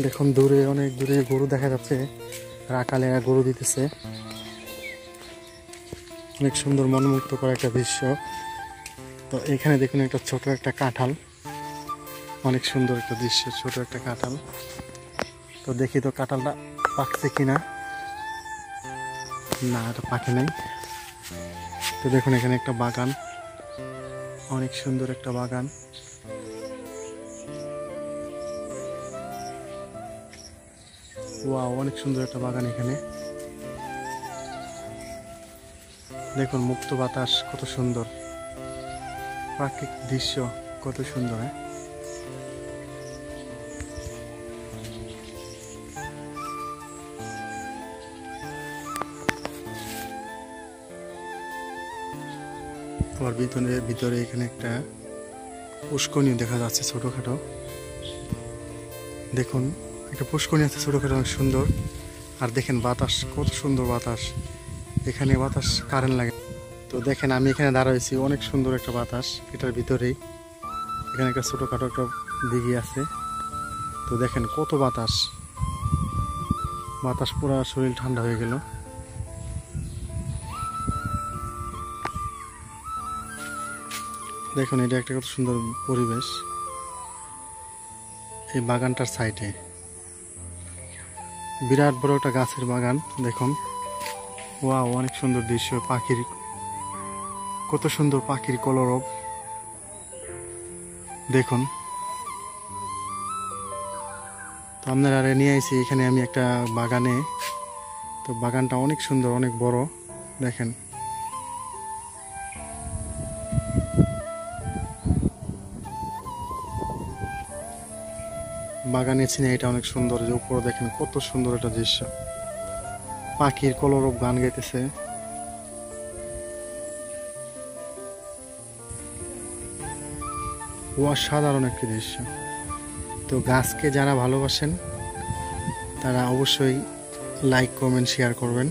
দেখুন দূরে, অনেক দূরে গরু দেখা যাচ্ছে, রাখালে গরু দিতেছে। অনেক সুন্দর মনোমুগ্ধ করা একটা দৃশ্য। তো এখানে দেখুন একটা ছোট একটা কাঁঠাল, অনেক সুন্দর একটা দৃশ্য, ছোট একটা কাঁঠাল। তো দেখি তো কাঁঠালটা পাকছে কিনা। না, এটা পাকে নাই। তো দেখুন এখানে একটা বাগান, অনেক সুন্দর একটা বাগান। ওয়াও, অনেক সুন্দর একটা বাগান এখানে। দেখুন মুক্ত বাতাস, কত সুন্দর প্রাকৃতিক দৃশ্য, কত সুন্দর। হ্যাঁ, আমার ভিতরে এখানে একটা পুষ্করণী দেখা যাচ্ছে ছোটখাটো। দেখুন একটা পুষ্করণী আছে ছোটখাটো, অনেক সুন্দর। আর দেখেন বাতাস, কত সুন্দর বাতাস এখানে, বাতাস কারেন্ট লাগে। তো দেখেন আমি এখানে দাঁড়াইছি, অনেক সুন্দর একটা বাতাস এটার ভিতরেই। এখানে একটা ছোটখাটো একটা দিঘি আছে। তো দেখেন কত বাতাস, বাতাস পুরো শরীর ঠান্ডা হয়ে গেল। দেখুন এটা একটা কত সুন্দর পরিবেশ এই বাগানটার সাইডে। বিরাট বড় একটা গাছের বাগান। দেখুন ওয়াও, অনেক সুন্দর দৃশ্য, পাখির কত সুন্দর পাখির কলরব। দেখুন তো আপনারা নিয়ে আইছি এখানে আমি একটা বাগানে। তো বাগানটা অনেক সুন্দর, অনেক বড়। দেখেন বাগানে ছিনে এটা অনেক সুন্দর, যে উপরে দেখেন কত সুন্দর একটা দৃশ্য, পাখির কলরব গান গাইতেছে। অসাধারণ একটি দৃশ্য। তো গাছকে যারা ভালোবাসেন তারা অবশ্যই লাইক, কমেন্ট, শেয়ার করবেন।